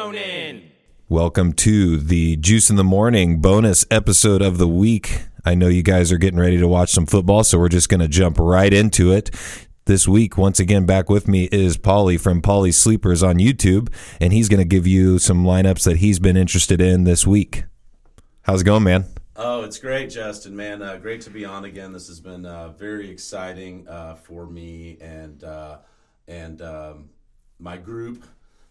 Cronin. Welcome to the Juice in the Morning bonus episode of the week. I know you guys are getting ready to watch some football, so we're just going to jump right into it. This week, once again, back with me is Pauly from Pauly Sleepers on YouTube, and he's going to give you some lineups that he's been interested in this week. How's it going, man? Oh, it's great, Justin, man. Great to be on again. This has been very exciting for me and my group.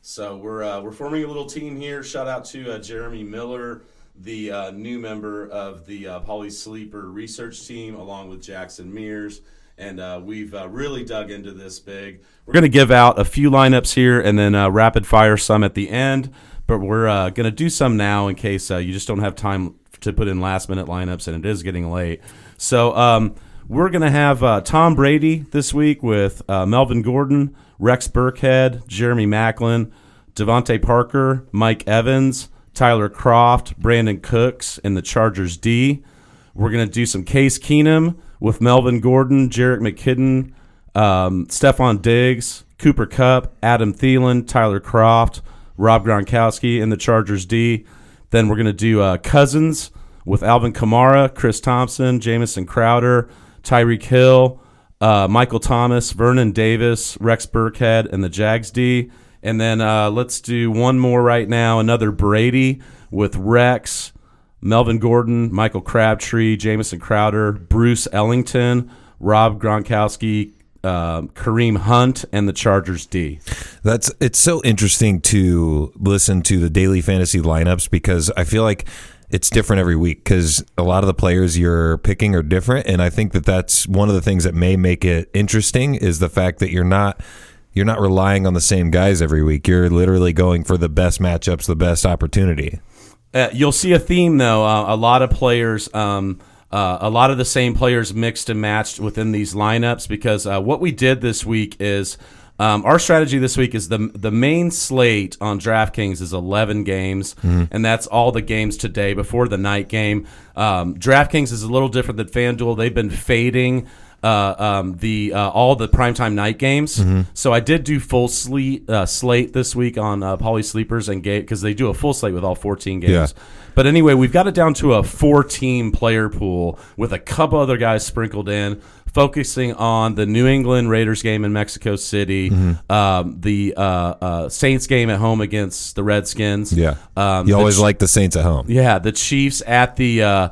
So we're forming a little team here. Shout out to Jeremy Miller, the new member of the Pauly Sleeper research team, along with Jackson Mears. And we've really dug into this big. We're going to give out a few lineups here and then rapid fire some at the end. But we're going to do some now in case you just don't have time to put in last-minute lineups, and it is getting late. So we're going to have Tom Brady this week with Melvin Gordon, Rex Burkhead, Jeremy Maclin, Devontae Parker, Mike Evans, Tyler Croft, Brandon Cooks, and the Chargers D. We're going to do some Case Keenum with Melvin Gordon, Jerick McKinnon, Stephon Diggs, Cooper Kupp, Adam Thielen, Tyler Croft, Rob Gronkowski, and the Chargers D. Then we're going to do Cousins with Alvin Kamara, Chris Thompson, Jamison Crowder, Tyreek Hill, Michael Thomas, Vernon Davis, Rex Burkhead, and the Jags D. And then let's do one more right now, another Brady with Rex, Melvin Gordon, Michael Crabtree, Jamison Crowder, Bruce Ellington, Rob Gronkowski, Kareem Hunt, and the Chargers D. It's so interesting to listen to the daily fantasy lineups because I feel like it's different every week because a lot of the players you're picking are different, and I think that's one of the things that may make it interesting is the fact that you're not relying on the same guys every week. You're literally going for the best matchups, the best opportunity. You'll see a theme though. A lot of players, a lot of the same players mixed and matched within these lineups because what we did this week is. Our strategy this week is the main slate on DraftKings is 11 games, and that's all the games today before the night game. DraftKings is a little different than FanDuel. They've been fading all the primetime night games. So I did do full slate this week on Pauly Sleepers and because they do a full slate with all 14 games. Yeah. But anyway, we've got it down to a 4-team player pool with a couple other guys sprinkled in, focusing on the New England Raiders game in Mexico City, the Saints game at home against the Redskins. Yeah, you always like the Saints at home. Yeah, the Chiefs at the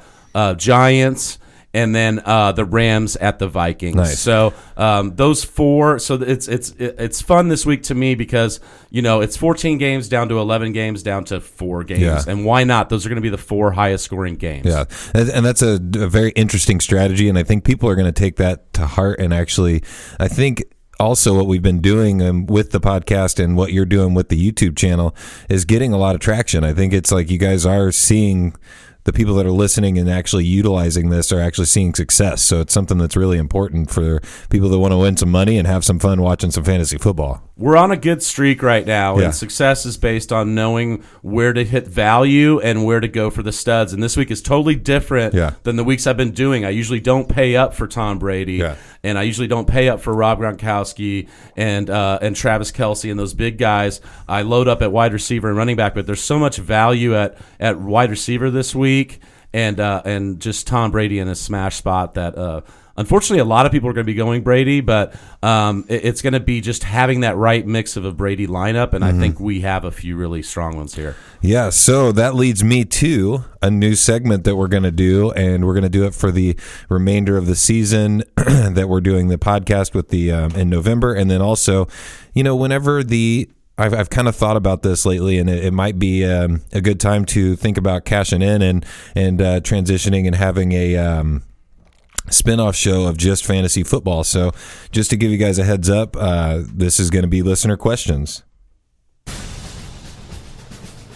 Giants, and then the Rams at the Vikings. Nice. So those four. So it's fun this week to me because it's 14 games down to 11 games down to 4 games, yeah. And why not? Those are going to be the 4 highest scoring games. Yeah, and that's a very interesting strategy, and I think people are going to take that to heart. And actually, I think. Also, what we've been doing with the podcast and what you're doing with the YouTube channel is getting a lot of traction. I think it's like you guys are seeing the people that are listening and actually utilizing this are actually seeing success. So it's something that's really important for people that want to win some money and have some fun watching some fantasy football. We're on a good streak right now, yeah. And success is based on knowing where to hit value and where to go for the studs. And this week is totally different than the weeks I've been doing. I usually don't pay up for Tom Brady, and I usually don't pay up for Rob Gronkowski and Travis Kelce and those big guys. I load up at wide receiver and running back, but there's so much value at wide receiver this week, and just Tom Brady in a smash spot that. Unfortunately, a lot of people are going to be going Brady, but it's going to be just having that right mix of a Brady lineup, and I think we have a few really strong ones here. Yeah, so that leads me to a new segment that we're going to do, and we're going to do it for the remainder of the season that we're doing the podcast with in November, and then also, whenever I've kind of thought about this lately, and it might be a good time to think about cashing in and transitioning and having a spin-off show of just fantasy football. So just to give you guys a heads up, this is going to be listener questions.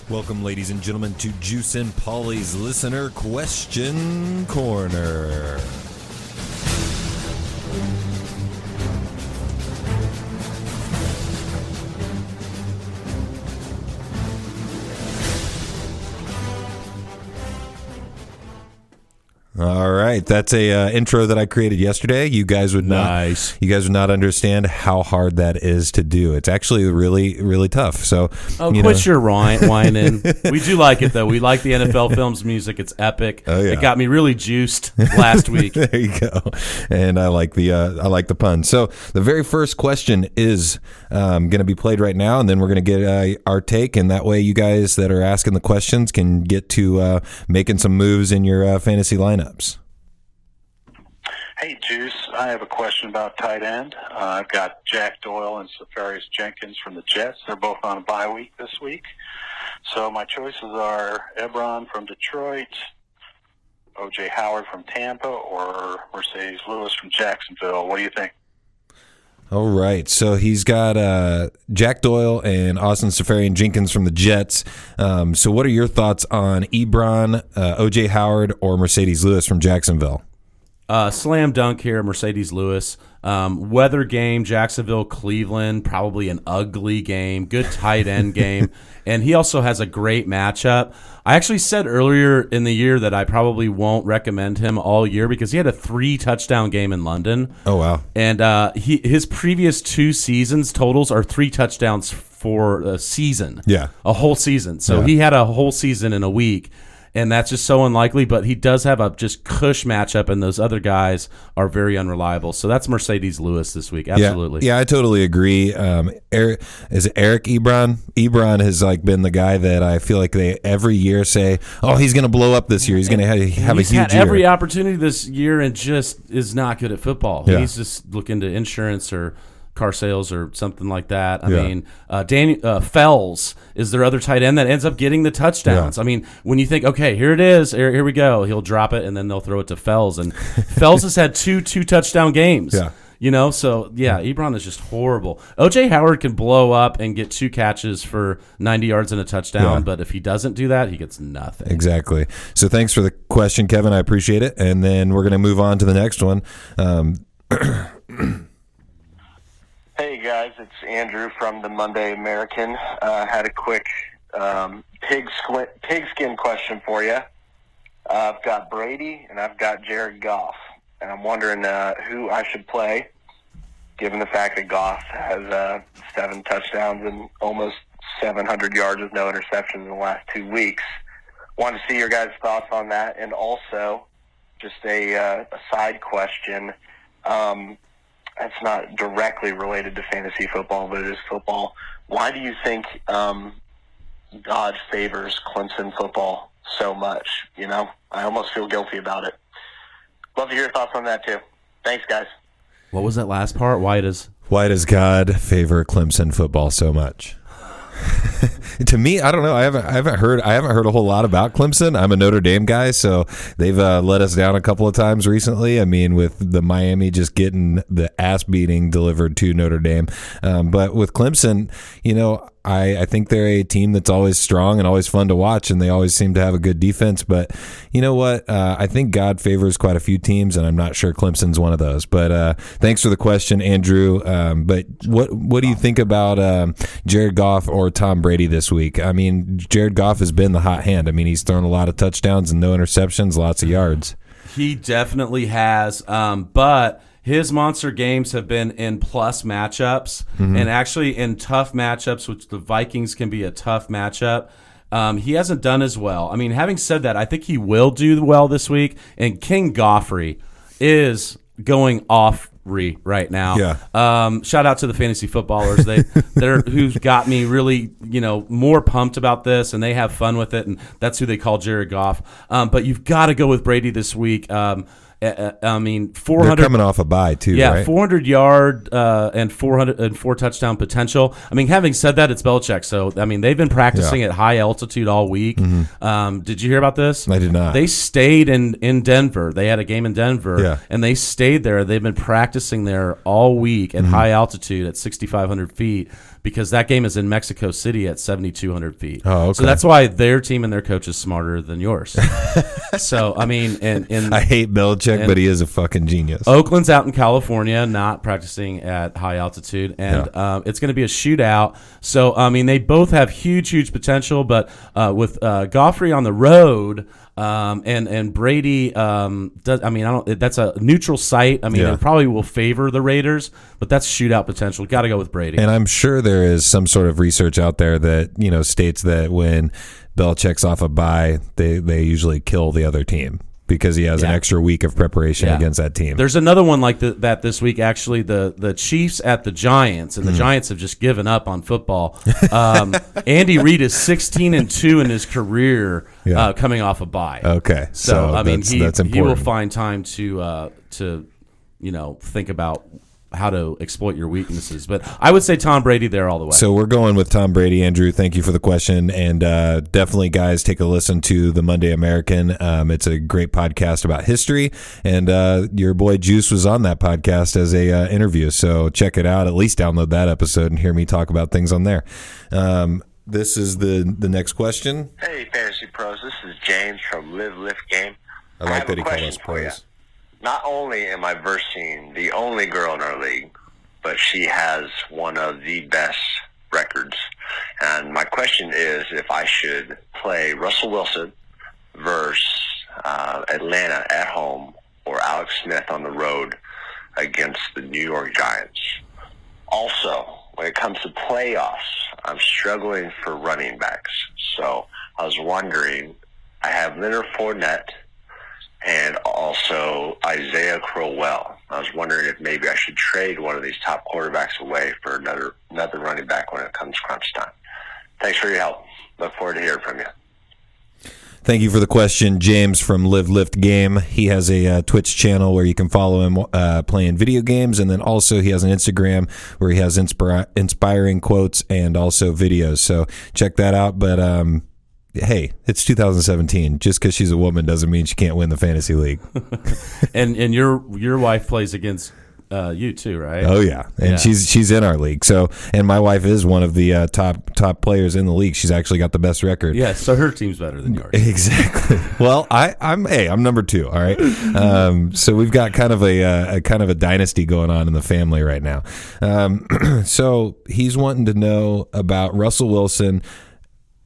Welcome, ladies and gentlemen, to Juice and Pauly's Listener Question Corner. All right. right, that's a intro that I created yesterday. You guys would not understand how hard that is to do. It's actually really, really tough. So, quit your whining. We do like it though. We like the NFL Films music. It's epic. Oh, yeah. It got me really juiced last week. There you go. And I like the pun. So the very first question is going to be played right now, and then we're going to get our take, and that way you guys that are asking the questions can get to making some moves in your fantasy lineups. Hey, Juice. I have a question about tight end. I've got Jack Doyle and Safarius Jenkins from the Jets. They're both on a bye week this week. So my choices are Ebron from Detroit, O.J. Howard from Tampa, or Mercedes Lewis from Jacksonville. What do you think? All right. So he's got Jack Doyle and Austin Safarian Jenkins from the Jets. So what are your thoughts on Ebron, O.J. Howard, or Mercedes Lewis from Jacksonville? Slam dunk here, Mercedes Lewis. Weather game, Jacksonville, Cleveland, probably an ugly game, good tight end game. And he also has a great matchup. I actually said earlier in the year that I probably won't recommend him all year because he had a 3-touchdown game in London. Oh, wow. And his previous 2 seasons totals are 3 touchdowns for a season. Yeah. A whole season. So he had a whole season in a week. And that's just so unlikely, but he does have a just cush matchup, and those other guys are very unreliable. So that's Mercedes Lewis this week. Absolutely. Yeah, I totally agree. Is it Eric Ebron? Ebron has been the guy that I feel like they every year say, "Oh, he's going to blow up this year. He's going to have a huge year." He's had every opportunity this year and just is not good at football. Yeah. He's just looking to insurance or car sales or something like that. I mean, Fells is their other tight end that ends up getting the touchdowns. Yeah. I mean, when you think, okay, here it is, here we go, he'll drop it and then they'll throw it to Fells. And Fells has had two touchdown games. Yeah. So Ebron is just horrible. O.J. Howard can blow up and get 2 catches for 90 yards and a touchdown, but if he doesn't do that, he gets nothing. Exactly. So thanks for the question, Kevin. I appreciate it. And then we're going to move on to the next one. Hey guys, it's Andrew from the Monday American. Had a quick pigskin question for you. I've got Brady and I've got Jared Goff, and I'm wondering who I should play, given the fact that Goff has 7 touchdowns and almost 700 yards with no interceptions in the last 2 weeks. Wanted to see your guys' thoughts on that, and also just a side question. That's not directly related to fantasy football, but it is football. Why do you think God favors Clemson football so much? I almost feel guilty about it. Love to hear your thoughts on that too. Thanks, guys. What was that last part? Why does God favor Clemson football so much? To me, I don't know. I haven't heard a whole lot about Clemson. I'm a Notre Dame guy, so they've let us down a couple of times recently. I mean, with the Miami just getting the ass beating delivered to Notre Dame, but with Clemson, I think they're a team that's always strong and always fun to watch, and they always seem to have a good defense. But you know what? I think God favors quite a few teams, and I'm not sure Clemson's one of those. But thanks for the question, Andrew. But what do you think about Jared Goff or Tom Brady this week? I mean, Jared Goff has been the hot hand. I mean, he's thrown a lot of touchdowns and no interceptions, lots of yards. He definitely has, but his monster games have been in plus matchups, and actually in tough matchups, which the Vikings can be a tough matchup. He hasn't done as well. I mean, having said that, I think he will do well this week, and King Goffrey is going off right now. Yeah. Shout out to the fantasy footballers. They're who's got me really, more pumped about this, and they have fun with it, and that's who they call Jared Goff. But you've got to go with Brady this week. I mean, 400. They're coming off a bye too, right? 400 yard and 4 touchdown potential. I mean, having said that, it's Belichick. So I mean, they've been practicing at high altitude all week. Did you hear about this? I did not. They stayed in Denver. They had a game in Denver, and they stayed there. They've been practicing there all week at high altitude at 6,500 feet. Because that game is in Mexico City at 7,200 feet. Oh, okay. So that's why their team and their coach is smarter than yours. So, I mean, I hate Belichick Belichick, but he is a fucking genius. Oakland's out in California, not practicing at high altitude, and it's going to be a shootout. So, I mean, they both have huge potential, but with Goffrey on the road and Brady, that's a neutral site. I mean, it probably will favor the Raiders, but that's shootout potential. Got to go with Brady. And I'm sure there is some sort of research out there that, states that when Belichick's off a bye, they usually kill the other team because he has an extra week of preparation against that team. There's another one like that this week, actually, the Chiefs at the Giants, and the Giants have just given up on football. Andy Reid is 16-2 in his career coming off a bye. Okay. So I mean, that's important. He will find time to think about how to exploit your weaknesses. But I would say Tom Brady there all the way. So we're going with Tom Brady. Andrew, thank you for the question. And definitely, guys, take a listen to the Monday American. It's a great podcast about history. And your boy Juice was on that podcast as a interview. So check it out. At least download that episode and hear me talk about things on there. This is the next question. Hey, Fantasy Pros. This is James from Live Lift Game. I like that he called us pros. Not only am I versing the only girl in our league, but she has one of the best records. And my question is if I should play Russell Wilson versus Atlanta at home or Alex Smith on the road against the New York Giants. Also, when it comes to playoffs, I'm struggling for running backs. So I was wondering, I have Leonard Fournette and also Isaiah Crowell. I was wondering if maybe I should trade one of these top quarterbacks away for another running back when it comes crunch time. Thanks for your help. Look forward to hearing from you. Thank you for the question, James from Live Lift Game. He has a Twitch channel where you can follow him playing video games, and then also he has an Instagram where he has inspiring quotes and also videos. So check that out. But hey, it's 2017. Just because she's a woman doesn't mean she can't win the fantasy league. and your wife plays against you too, right? Oh yeah, and she's in our league. So, and my wife is one of the top players in the league. She's actually got the best record. Yeah, so her team's better than yours. Exactly. Well, I'm number 2. All right. So we've got kind of a dynasty going on in the family right now. So he's wanting to know about Russell Wilson.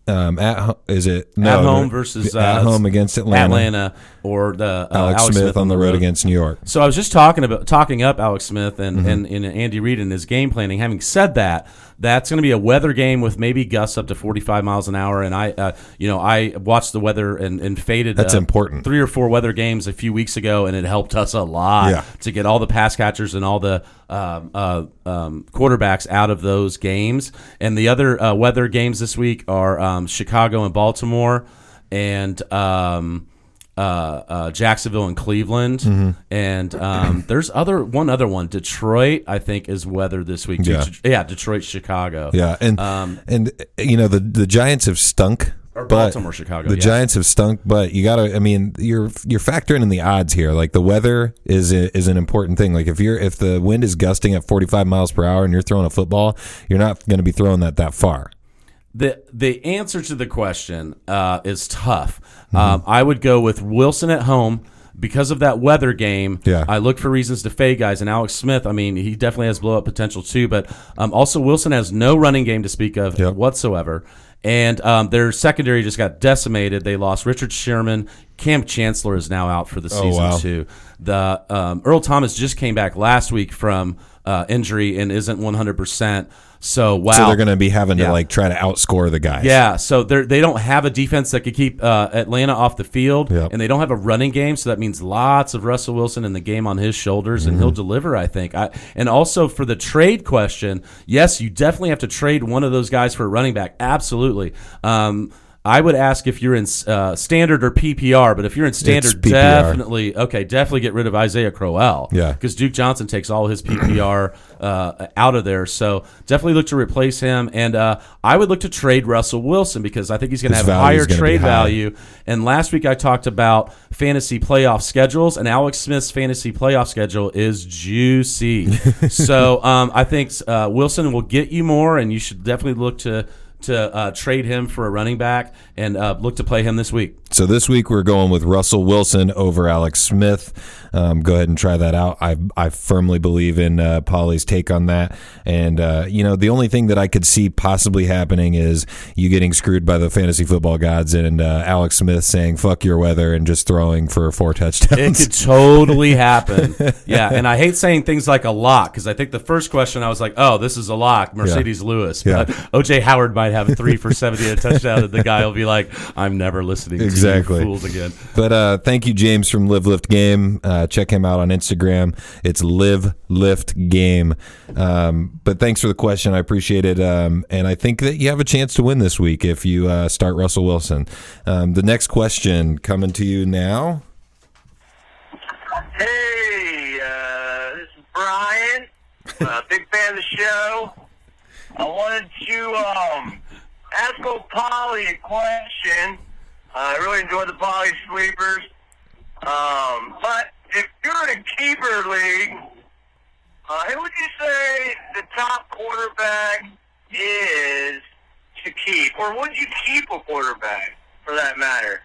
At home versus at home against Atlanta, or the Alex Smith on the road against New York. So I was just talking up Alex Smith and Andy Reid and his game planning. Having said that, that's going to be a weather game with maybe gusts up to 45 miles an hour. And I watched the weather and faded. That's important. 3 or 4 weather games a few weeks ago, and it helped us a lot to get all the pass catchers and all the quarterbacks out of those games. And the other weather games this week are Chicago and Baltimore, and Jacksonville and Cleveland, and there's one other one. Detroit, I think, is weather this week. Detroit, Chicago. Yeah, and the Giants have stunk. Or Baltimore, Chicago. The Giants have stunk, but you gotta. I mean, you're factoring in the odds here. Like the weather is an important thing. Like if the wind is gusting at 45 miles per hour and you're throwing a football, you're not going to be throwing that far. The answer to the question is tough. I would go with Wilson at home because of that weather game. Yeah. I look for reasons to fade guys. And Alex Smith, I mean, he definitely has blow-up potential too. But also Wilson has no running game to speak of whatsoever. And their secondary just got decimated. They lost Richard Sherman. Cam Chancellor is now out for the season too. The Earl Thomas just came back last week from injury and isn't 100%. So they're going to be having to try to outscore the guys. Yeah, so they don't have a defense that could keep Atlanta off the field, and they don't have a running game. So that means lots of Russell Wilson in the game on his shoulders, and he'll deliver, I think. And also for the trade question, yes, you definitely have to trade one of those guys for a running back. Absolutely. I would ask if you're in standard or PPR, but if you're in standard, definitely get rid of Isaiah Crowell. Yeah, because Duke Johnson takes all his PPR out of there. So definitely look to replace him, and I would look to trade Russell Wilson because I think he's going to have a higher trade value. And last week I talked about fantasy playoff schedules, and Alex Smith's fantasy playoff schedule is juicy. So I think Wilson will get you more, and you should definitely look to trade him for a running back and look to play him this week. So this week we're going with Russell Wilson over Alex Smith. Go ahead and try that out. I firmly believe in Pauly's take on that. And, the only thing that I could see possibly happening is you getting screwed by the fantasy football gods and Alex Smith saying, fuck your weather, and just throwing for 4 touchdowns. It could totally happen. Yeah, and I hate saying things like a lock, because I think the first question I was like, oh, this is a lock, Mercedes Lewis. But O.J. Howard might have 3 for 70 and a touchdown, and the guy will be like, I'm never listening to you fools again. But thank you, James, from Live Lift Game. Check him out on Instagram. It's Live Lift Game. But thanks for the question. I appreciate it. And I think that you have a chance to win this week if you start Russell Wilson. The next question coming to you now. Hey, this is Brian. Big fan of the show. I wanted to ask old Pauly a question. I really enjoyed the Pauly Sleepers. But if you're in a keeper league, who would you say the top quarterback is to keep? Or would you keep a quarterback, for that matter?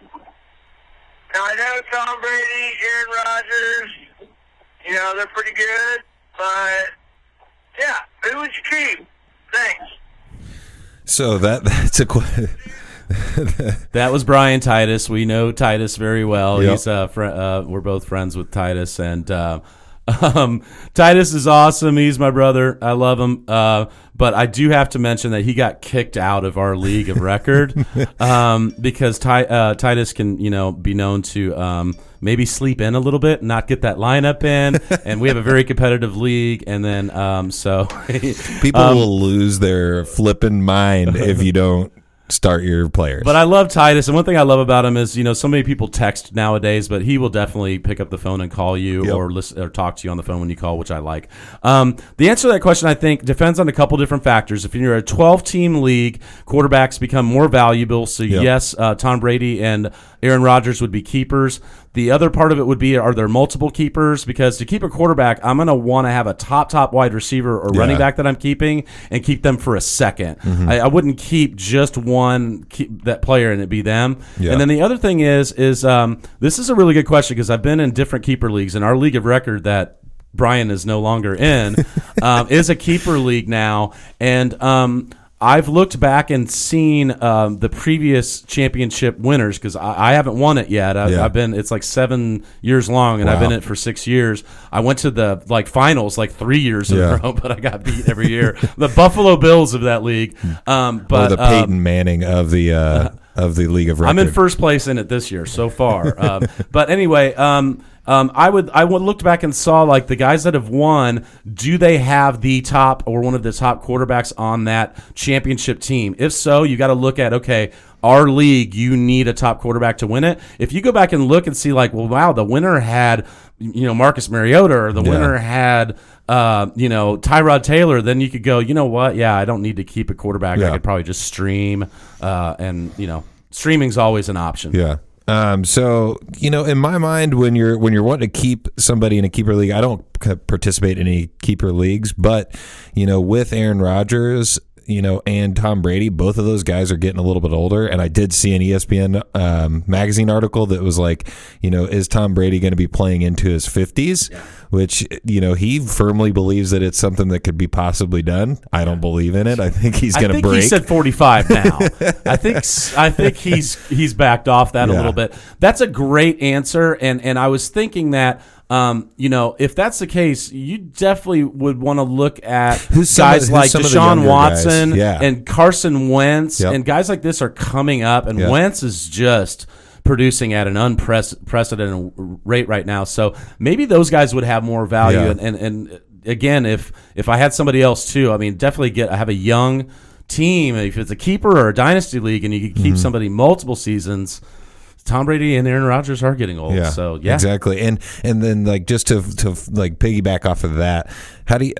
Now, I know Tom Brady, Aaron Rodgers, they're pretty good. But, yeah, who would you keep? Thanks. So that's a question. That was Brian Titus. We know Titus very well. Yep. He's we're both friends with Titus, and Titus is awesome. He's my brother. I love him. But I do have to mention that he got kicked out of our league of record because Titus can, be known to maybe sleep in a little bit, not get that lineup in, and we have a very competitive league. And then people will lose their flipping mind if you don't start your players. But I love Titus, and one thing I love about him is, so many people text nowadays, but he will definitely pick up the phone and call you or listen or talk to you on the phone when you call, which I like. The answer to that question, I think, depends on a couple different factors. If you're a 12-team league, quarterbacks become more valuable. So yes, Tom Brady and Aaron Rodgers would be keepers. The other part of it would be, are there multiple keepers? Because to keep a quarterback, I'm going to want to have a top wide receiver or running back that I'm keeping and keep them for a second. Mm-hmm. I wouldn't keep just that player and it be them. Yeah. And then the other thing is this is a really good question because I've been in different keeper leagues, and our league of record that Brian is no longer in is a keeper league now. And I've looked back and seen the previous championship winners because I haven't won it yet. I've been, it's like 7 years long, and I've been in it for 6 years. I went to the finals 3 years in a row, but I got beat every year. The Buffalo Bills of that league, but the Peyton Manning of the league of record. I'm in first place in it this year so far. But anyway. I looked back and saw the guys that have won. Do they have the top or one of the top quarterbacks on that championship team? If so, you got to look at our league. You need a top quarterback to win it. If you go back and look and see wow, the winner had Marcus Mariota, or the winner had Tyrod Taylor, then you could go, you know what? Yeah, I don't need to keep a quarterback. I could probably just stream, and streaming's always an option. Yeah. So, in my mind, when you're wanting to keep somebody in a keeper league, I don't participate in any keeper leagues, but, with Aaron Rodgers, and Tom Brady, both of those guys are getting a little bit older. And I did see an ESPN magazine article that was is Tom Brady going to be playing into his 50s? Yeah. Which, he firmly believes that it's something that could be possibly done. I don't believe in it. I think he's going to break. He said 45 now. I think he's backed off that a little bit. That's a great answer. And I was thinking that, if that's the case, you definitely would want to look at guys like Deshaun Watson and Carson Wentz, and guys like this are coming up, and Wentz is just producing at an unprecedented rate right now. So maybe those guys would have more value. Yeah. And again, if I had somebody else too, definitely have a young team. If it's a keeper or a dynasty league, and you can keep somebody multiple seasons. Tom Brady and Aaron Rodgers are getting old, so exactly. And then just to piggyback off of that, how do you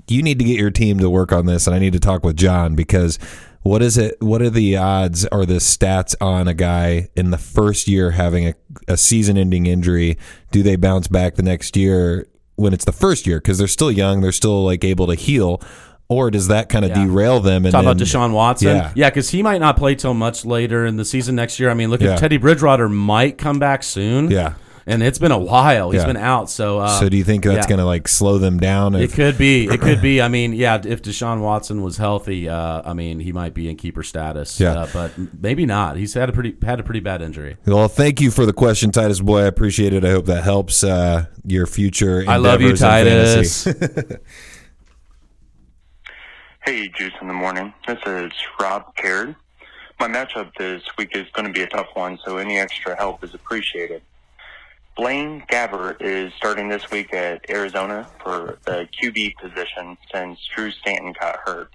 you need to get your team to work on this, and I need to talk with John because what is it? What are the odds or the stats on a guy in the first year having a season-ending injury? Do they bounce back the next year when it's the first year because they're still young, they're still able to heal? or does that kind of derail them? And Talk about Deshaun Watson. Yeah, because he might not play till much later in the season next year. I mean, look at Teddy Bridgewater might come back soon. Yeah. And it's been a while. He's been out. So do you think that's going to like slow them down? It could be. It could be. I mean, if Deshaun Watson was healthy, I mean, he might be in keeper status. Yeah. But maybe not. He's had a pretty bad injury. Well, thank you for the question, Titus boy. I appreciate it. I hope that helps your future endeavors. I love you, Titus. Hey, Juice in the Morning. This is Rob Caird. My matchup this week is going to be a tough one, so any extra help is appreciated. Blaine Gabbert is starting this week at Arizona for the QB position since Drew Stanton got hurt.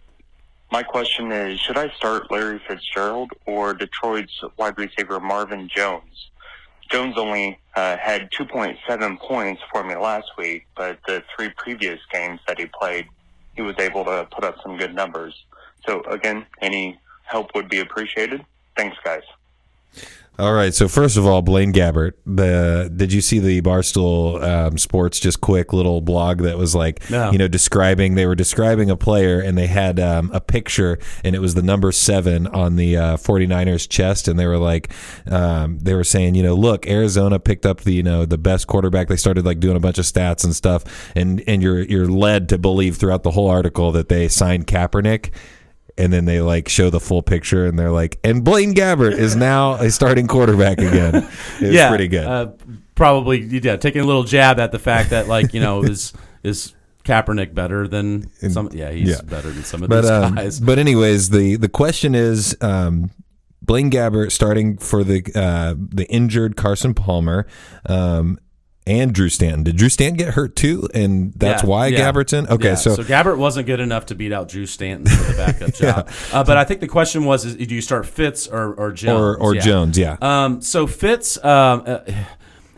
My question is, should I start Larry Fitzgerald or Detroit's wide receiver Marvin Jones? Jones only had 2.7 points for me last week, but the 3 previous games that he played, he was able to put up some good numbers. So, again, any help would be appreciated. Thanks, guys. All right. So first of all, Blaine Gabbert. Did you see the Barstool Sports just quick little blog that was like, No. They were describing a player and they had a picture and it was the number 7 on the 49ers chest, and they were like, they were saying, look, Arizona picked up the best quarterback. They started like doing a bunch of stats and stuff, and you're led to believe throughout the whole article that they signed Kaepernick. And then they like show the full picture, and they're like, and Blaine Gabbert is now a starting quarterback again. It was pretty good. Probably, taking a little jab at the fact that is Kaepernick better than some? Yeah, he's better than some of these guys. But anyways, the question is, Blaine Gabbert starting for the injured Carson Palmer. And Drew Stanton. Did Drew Stanton get hurt too? And that's why Gabbert's in? Okay, so Gabbert wasn't good enough to beat out Drew Stanton for the backup job. But I think the question was, do you start Fitz or Jones? Or Jones, so Fitz,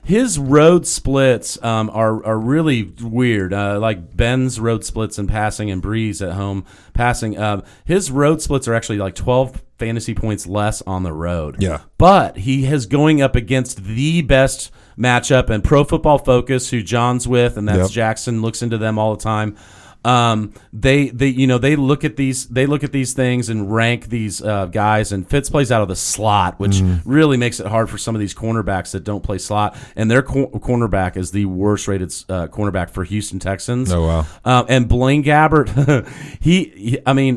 his road splits are really weird. Like Ben's road splits in passing and Breeze at home passing. His road splits are actually like 12 fantasy points less on the road. Yeah. But he is going up against the best matchup, and Pro Football Focus, who John's with, and that's Jackson looks into them all the time. They look at these things and rank these guys, and Fitz plays out of the slot, which really makes it hard for some of these cornerbacks that don't play slot. And their cornerback is the worst rated cornerback for Houston Texans. Oh wow! And Blaine Gabbert,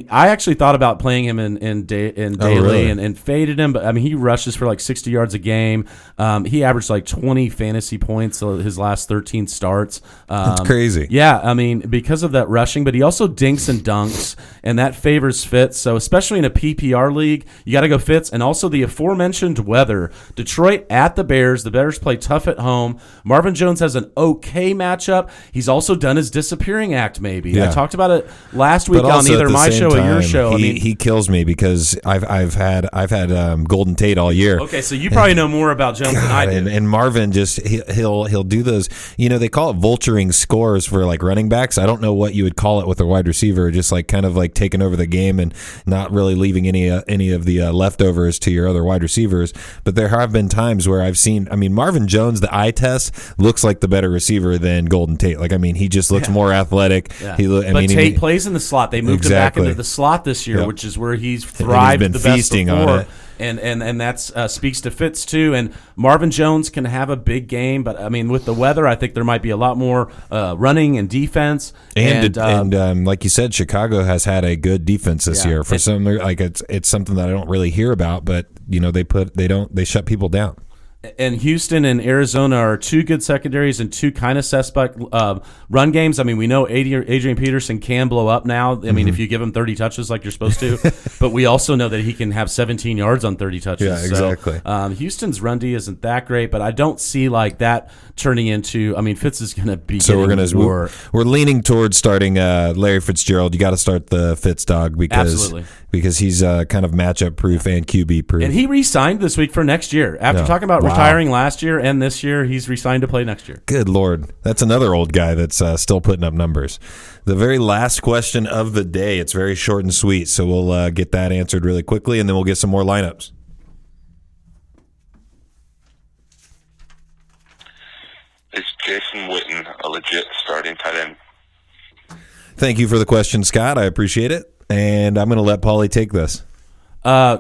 I actually thought about playing him in daily really? and faded him, but I mean he rushes for like 60 yards a game. He averaged like 20 fantasy points his last 13 starts. That's crazy. Yeah, I mean because of that rushing, but he also dinks and dunks, and that favors Fitz. So especially in a PPR league, you got to go Fitz. And also the aforementioned weather. Detroit at the Bears. The Bears play tough at home. Marvin Jones has an okay matchup. He's also done his disappearing act. Maybe I talked about it last week on either my show or your show. He kills me because I've had Golden Tate all year. Okay, so you probably know more about Jones than I do. And Marvin just he'll do those. They call it vulturing scores for like running backs. I don't know what you would call it with a wide receiver, just like kind of like taking over the game and not really leaving any of the leftovers to your other wide receivers. But there have been times where I've seen, Marvin Jones, the eye test looks like the better receiver than Golden Tate. Like, he just looks more athletic. Yeah. Tate plays in the slot. They moved him back into the slot this year, which is where he's thrived and he's the been best feasting before. on it. And that speaks to Fitz too. And Marvin Jones can have a big game, but with the weather, I think there might be a lot more running and defense. And like you said, Chicago has had a good defense this year. For some, like it's something that I don't really hear about, but they shut people down. And Houston and Arizona are two good secondaries and two kind of suspect run games. We know Adrian Peterson can blow up now. If you give him 30 touches like you're supposed to. But we also know that he can have 17 yards on 30 touches. Yeah, exactly. So, Houston's run D isn't that great, but I don't see like that turning into. Fitz is going to be. So we're leaning towards starting Larry Fitzgerald. You got to start the Fitz dog because he's kind of matchup proof and QB proof. And he re-signed this week for next year. After talking about retiring last year and this year, he's re-signed to play next year. Good Lord. That's another old guy that's still putting up numbers. The very last question of the day. It's very short and sweet, so we'll get that answered really quickly, and then we'll get some more lineups. Is Jason Witten a legit starting tight end? Thank you for the question, Scott. I appreciate it. And I'm going to let Pauly take this.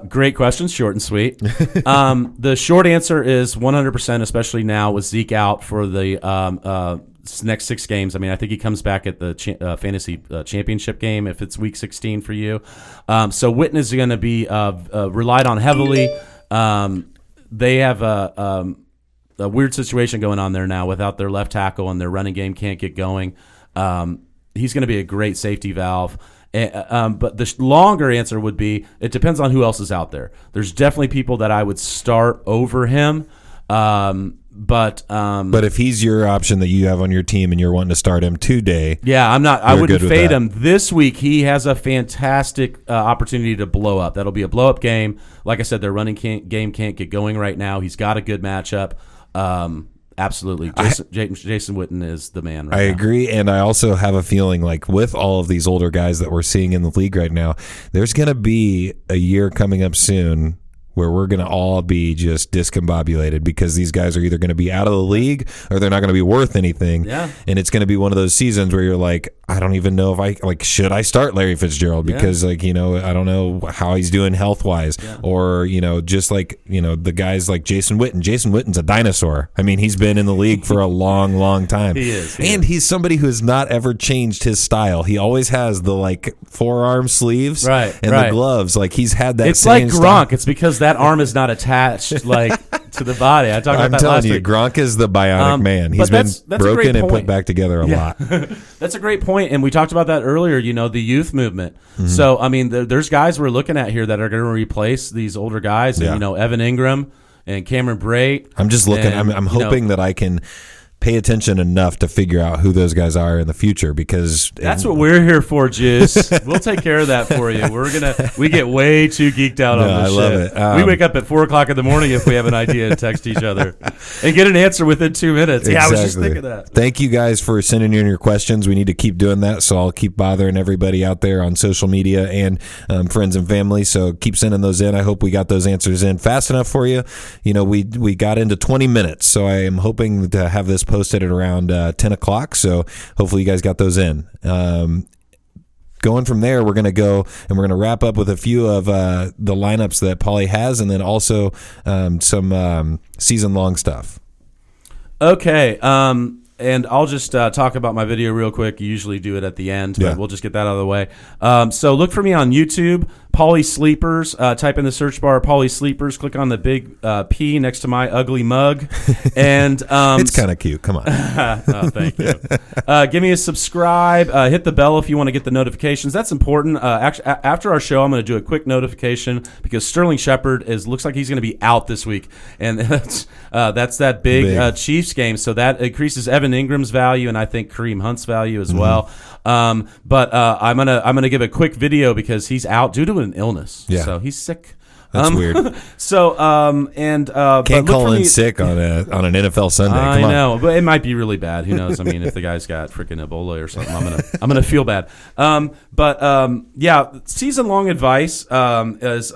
Great question, short and sweet. The short answer is 100%, especially now with Zeke out for the next 6 games. I mean, I think he comes back at the fantasy championship game if it's week 16 for you. So Witten is going to be relied on heavily. They have a weird situation going on there now without their left tackle, and their running game can't get going. He's going to be a great safety valve. But the longer answer would be it depends on who else is out there. There's definitely people that I would start over him. But if he's your option that you have on your team and you're wanting to start him today, yeah, I wouldn't fade him this week. He has a fantastic opportunity to blow up. That'll be a blow up game. Like I said, their running game can't get going right now. He's got a good matchup. Absolutely. Jason Witten is the man right now. I agree, and I also have a feeling like with all of these older guys that we're seeing in the league right now, there's going to be a year coming up soon where we're going to all be just discombobulated because these guys are either going to be out of the league or they're not going to be worth anything. Yeah. And it's going to be one of those seasons where you're like, I don't even know if should I start Larry Fitzgerald because I don't know how he's doing health-wise or, just the guys like Jason Witten. Jason Witten's a dinosaur. I mean, he's been in the league for a long, long time. He is. He's somebody who has not ever changed his style. He always has the forearm sleeves and the gloves. Like he's had that same like Gronk. style. It's because that arm is not attached to the body. I talked about that last week. I'm telling you, Gronk is the bionic man. He's been broken and put back together a lot. That's a great point, and we talked about that earlier. The youth movement. Mm-hmm. So I mean, there's guys we're looking at here that are going to replace these older guys. And, Evan Ingram and Cameron Brate. I'm just looking. I'm hoping that I can pay attention enough to figure out who those guys are in the future because that's what we're here for, Juice. We'll take care of that for you. We get way too geeked out on this shit. I love it. We wake up at 4:00 in the morning if we have an idea and text each other and get an answer within 2 minutes. Exactly. Yeah, I was just thinking that. Thank you guys for sending in your questions. We need to keep doing that, so I'll keep bothering everybody out there on social media and friends and family. So keep sending those in. I hope we got those answers in fast enough for you. We got into 20 minutes, so I am hoping to have this posted at around 10 o'clock. So hopefully you guys got those in. Going from there, we're going to go and we're going to wrap up with a few of the lineups that Pauly has, and then also some season-long stuff. Okay. And I'll just talk about my video real quick. You usually do it at the end, but we'll just get that out of the way. So look for me on YouTube, Pauly Sleepers. Type in the search bar, Pauly Sleepers. Click on the big P next to my ugly mug. And it's kind of cute. Come on. Oh, thank you. Give me a subscribe. Hit the bell if you want to get the notifications. That's important. Actually, after our show, I'm going to do a quick notification because Sterling Shepard looks like he's going to be out this week, and that's that big. Chiefs game. So that increases Evan Ingram's value, and I think Kareem Hunt's value as well. But I'm gonna give a quick video because he's out due to an illness. Yeah. So he's sick. That's weird. So can't call in sick on an NFL Sunday. Come on. I know, but it might be really bad. Who knows? I mean, if the guy's got freaking Ebola or something, I'm gonna feel bad. Season long advice is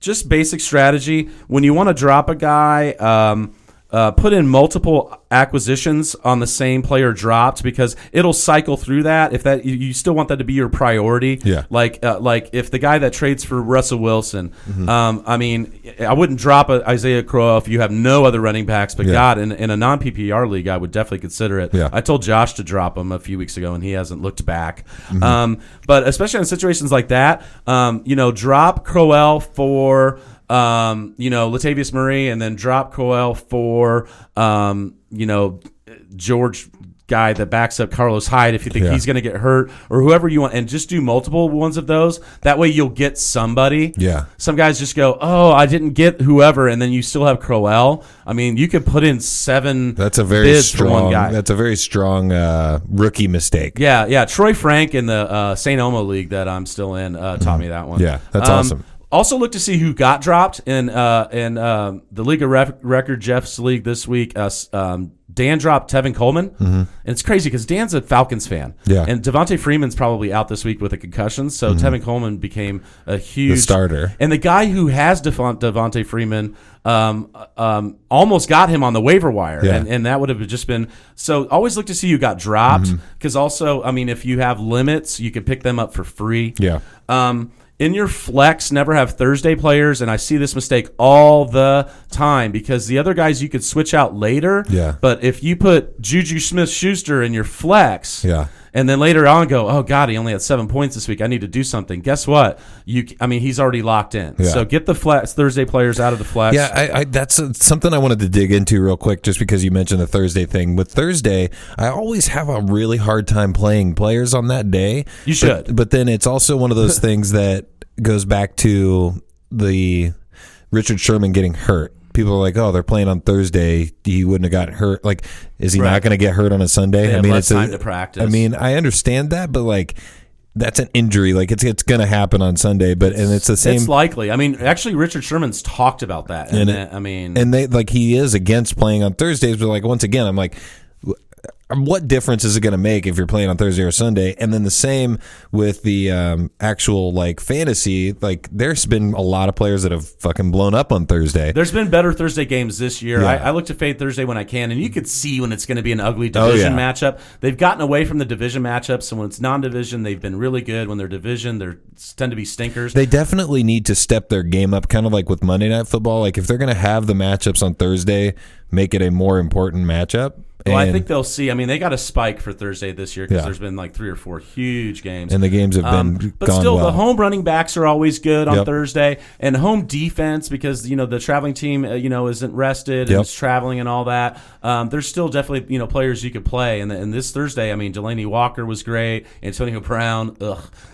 just basic strategy. When you want to drop a guy, put in multiple acquisitions on the same player dropped because it'll cycle through that. If that you still want that to be your priority, like if the guy that trades for Russell Wilson, I mean, I wouldn't drop Isaiah Crowell if you have no other running backs. But God, in a non PPR league, I would definitely consider it. I told Josh to drop him a few weeks ago, and he hasn't looked back. But especially in situations like that, drop Crowell for. Latavius Murray, and then drop Crowell for, George guy that backs up Carlos Hyde if you think he's going to get hurt, or whoever you want, and just do multiple ones of those. That way you'll get somebody. Yeah. Some guys just go, oh, I didn't get whoever, and then you still have Crowell. I mean, you could put in 7 bids for one guy. That's a very strong rookie mistake. Yeah. Troy Frank in the St. Elmo League that I'm still in taught me that one. Yeah, that's awesome. Also, look to see who got dropped in the League of Record Jeff's league this week. Dan dropped Tevin Coleman, and it's crazy because Dan's a Falcons fan, and Devontae Freeman's probably out this week with a concussion, so Tevin Coleman became a huge starter. And the guy who has Devontae Freeman almost got him on the waiver wire, and that would have just been so. Always look to see who got dropped because also, I mean, if you have limits, you can pick them up for free. In your flex, never have Thursday players, and I see this mistake all the time because the other guys you could switch out later. But if you put Juju Smith-Schuster in your flex, and then later on go, oh God, he only had 7 points this week. I need to do something. Guess what? He's already locked in. So get the flex Thursday players out of the flex. That's something I wanted to dig into real quick, just because you mentioned the Thursday thing. With Thursday, I always have a really hard time playing players on that day. You should, but then it's also one of those things that goes back to the Richard Sherman getting hurt. People are like, oh, they're playing on Thursday. He wouldn't have got hurt. Like, is he not going to get hurt on a Sunday? They have less time to practice. I mean, I understand that, but like, that's an injury. Like, it's going to happen on Sunday, and it's the same. It's likely. I mean, actually, Richard Sherman's talked about that. And they like he is against playing on Thursdays, but like once again, I'm like, what difference is it going to make if you're playing on Thursday or Sunday? And then the same with the actual like fantasy. Like, there's been a lot of players that have fucking blown up on Thursday. There's been better Thursday games this year. I look to fade Thursday when I can, and you could see when it's going to be an ugly division matchup. They've gotten away from the division matchups, so when it's non-division, they've been really good. When they're division, they tend to be stinkers. They definitely need to step their game up, kind of like with Monday Night Football. Like, if they're going to have the matchups on Thursday, make it a more important matchup. Well, I think they'll see. I mean, they got a spike for Thursday this year because there's been like 3 or 4 huge games. And the games have been but gone still, well. The home running backs are always good on Thursday. And home defense, because, the traveling team, isn't rested and is traveling and all that. There's still definitely, players you could play. And this Thursday, I mean, Delaney Walker was great. Antonio Brown,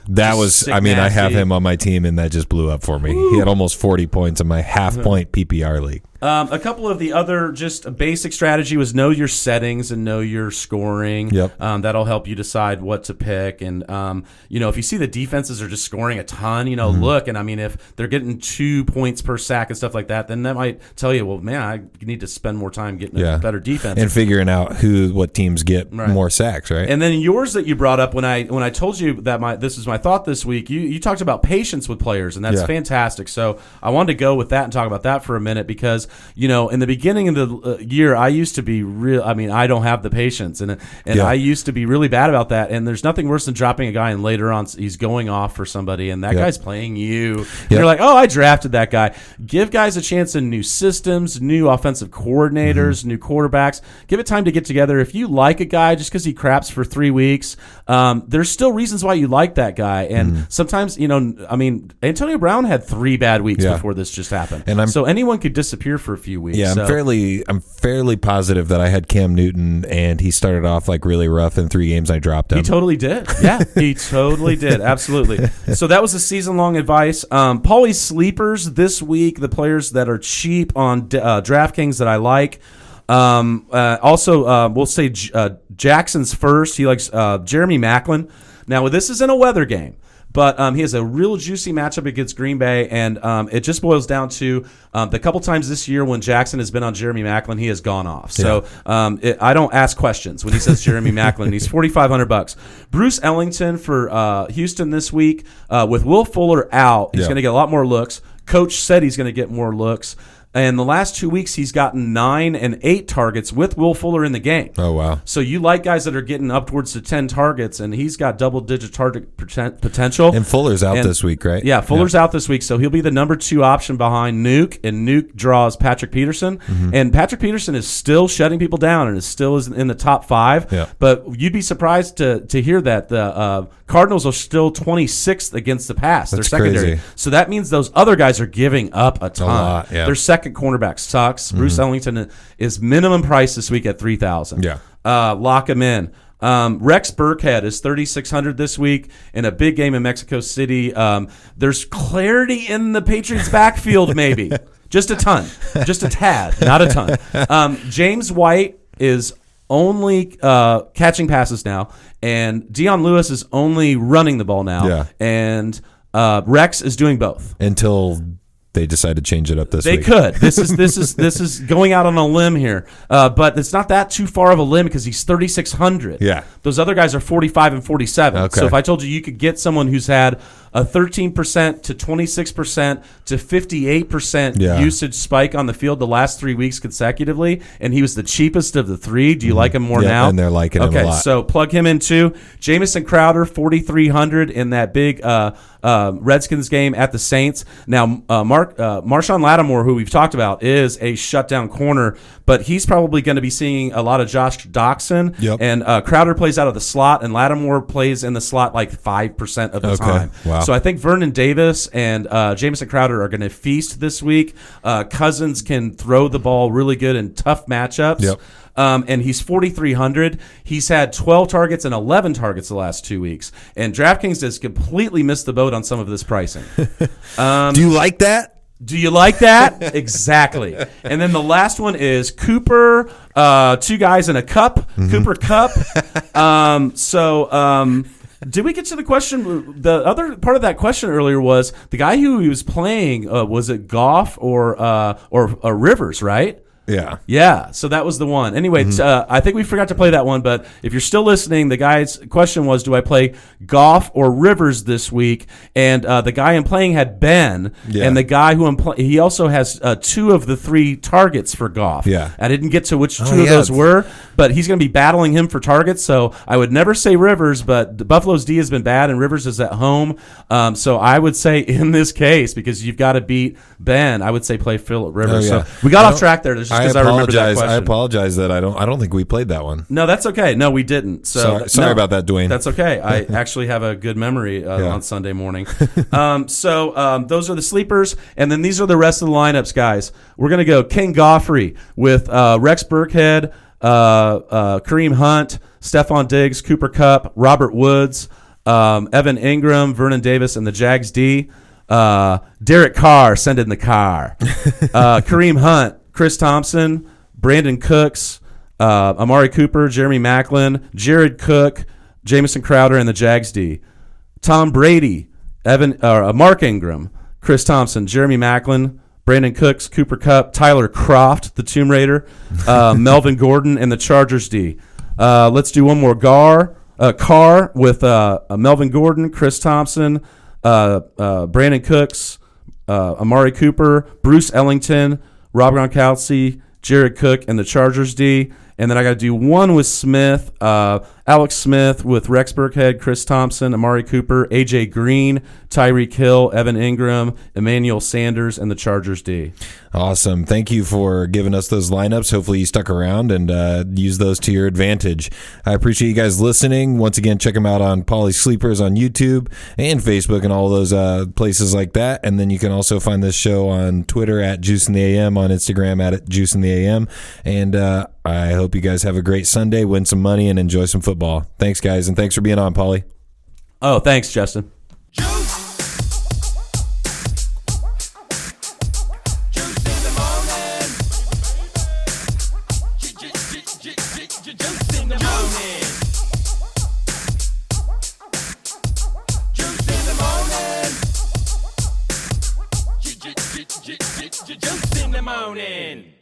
That was, I mean, nasty. I have him on my team, and that just blew up for me. He had almost 40 points in my half-point PPR league. A couple of the other just basic strategy was know your settings and know your scoring. That'll help you decide what to pick. And, if you see the defenses are just scoring a ton, look. And, I mean, if they're getting 2 points per sack and stuff like that, then that might tell you, well, man, I need to spend more time getting a better defense. And figuring out what teams get more sacks, right? And then yours that you brought up when I told you that this is my thought this week, you talked about patience with players, and that's fantastic. So I wanted to go with that and talk about that for a minute because, in the beginning of the year, I used to be real. I mean, I don't have the patience, and I used to be really bad about that. And there's nothing worse than dropping a guy and later on he's going off for somebody, and that guy's playing you. And you're like, oh, I drafted that guy. Give guys a chance in new systems, new offensive coordinators, new quarterbacks. Give it time to get together. If you like a guy just because he craps for 3 weeks, there's still reasons why you like that guy. And sometimes, I mean, Antonio Brown had 3 bad weeks before this just happened. And so anyone could disappear for a few weeks. Yeah, I'm fairly positive that I had Cam Newton, and he started off like really rough in 3 games. I dropped him. He totally did. Yeah, he totally did. Absolutely. So that was a season-long advice. Pauly's sleepers this week, the players that are cheap on DraftKings that I like. Also, we'll say Jackson's first. He likes Jeremy Maclin. Now, this isn't a weather game. But he has a real juicy matchup against Green Bay, and it just boils down to the couple times this year when Jackson has been on Jeremy Maclin, he has gone off. So I don't ask questions when he says Jeremy Maclin. He's $4,500. Bruce Ellington for Houston this week with Will Fuller out. He's going to get a lot more looks. Coach said he's going to get more looks. And the last 2 weeks, he's gotten 9 and 8 targets with Will Fuller in the game. Oh, wow. So you like guys that are getting upwards to 10 targets, and he's got double-digit target potential. And Fuller's out this week, right? Yeah, Fuller's out this week, so he'll be the number 2 option behind Nuke, and Nuke draws Patrick Peterson. And Patrick Peterson is still shutting people down and is still in the top 5. Yeah. But you'd be surprised to hear that the Cardinals are still 26th against the pass. They're secondary. Crazy. So that means those other guys are giving up a ton. A lot, yeah. Their second cornerback sucks. Bruce Ellington is minimum price this week at $3,000. Yeah. Lock him in. Rex Burkhead is $3,600 this week in a big game in Mexico City. There's clarity in the Patriots' backfield, maybe. Just a ton. Just a tad, not a ton. James White is only catching passes now, and Deion Lewis is only running the ball now. Yeah. And Rex is doing both. Until they decide to change it up this week. They could. This is going out on a limb here, but it's not that too far of a limb because he's 3,600. Yeah. Those other guys are 45 and 47. Okay. So if I told you could get someone who's had a 13% to 26% to 58% usage spike on the field the last 3 weeks consecutively, and he was the cheapest of the three. Do you like him more now? And they're liking him a lot. Okay, so plug him in too. Jamison Crowder, 4,300 in that big Redskins game at the Saints. Now, Marshawn Lattimore, who we've talked about, is a shutdown corner, but he's probably going to be seeing a lot of Josh Doxson. Yep. And Crowder plays out of the slot, and Lattimore plays in the slot like 5% of the time. Wow. So I think Vernon Davis and Jamison Crowder are going to feast this week. Cousins can throw the ball really good in tough matchups. Yep. And he's 4,300. He's had 12 targets and 11 targets the last 2 weeks. And DraftKings has completely missed the boat on some of this pricing. Do you like that? Do you like that? Exactly. And then the last one is Cooper, two guys in a cup, Cooper Cup. Did we get to the question? The other part of that question earlier was the guy who he was playing, was it Goff or Rivers, right? Yeah. Yeah, so that was the one. Anyway, I think we forgot to play that one, but if you're still listening, the guy's question was, do I play Goff or Rivers this week? And the guy I'm playing had Ben, and the guy who I'm playing, he also has 2 of the 3 targets for Goff. Yeah. I didn't get to which 2 of those were, but he's going to be battling him for targets, so I would never say Rivers, but the Buffalo's D has been bad, and Rivers is at home. So I would say in this case, because you've got to beat Ben, I would say play Phillip Rivers. So we got off track there. Just because I remember that question. I apologize that I don't think we played that one. No, that's okay. No, we didn't. So sorry about that, Dwayne. That's okay. I actually have a good memory on Sunday morning. So those are the sleepers, and then these are the rest of the lineups, guys. We're gonna go King Goffrey with Rex Burkhead, Kareem Hunt, Stephon Diggs, Cooper Kupp, Robert Woods, Evan Ingram, Vernon Davis, and the Jags D. Derek Carr, send in the car. Kareem Hunt, Chris Thompson, Brandon Cooks, Amari Cooper, Jeremy Maclin, Jared Cook, Jamison Crowder, and the Jags D. Tom Brady, Mark Ingram, Chris Thompson, Jeremy Maclin, Brandon Cooks, Cooper Kupp, Tyler Kroft, the Tomb Raider, Melvin Gordon, and the Chargers D. Let's do one more. Carr with Melvin Gordon, Chris Thompson, Brandon Cooks, Amari Cooper, Bruce Ellington, Rob Gronkowski, Jared Cook, and the Chargers D. And then I got to do one with Smith, Alex Smith with Rex Burkhead, Chris Thompson, Amari Cooper, A.J. Green, Tyreek Hill, Evan Ingram, Emmanuel Sanders, and the Chargers D. Awesome. Thank you for giving us those lineups. Hopefully you stuck around and use those to your advantage. I appreciate you guys listening. Once again, check them out on Pauly Sleepers on YouTube and Facebook and all those places like that. And then you can also find this show on Twitter at Juice in the AM, on Instagram at Juice in the AM. And I hope you guys have a great Sunday, win some money, and enjoy some football. Thanks, guys, and thanks for being on, Pauly. Oh, thanks, Justin. Juice in the morning.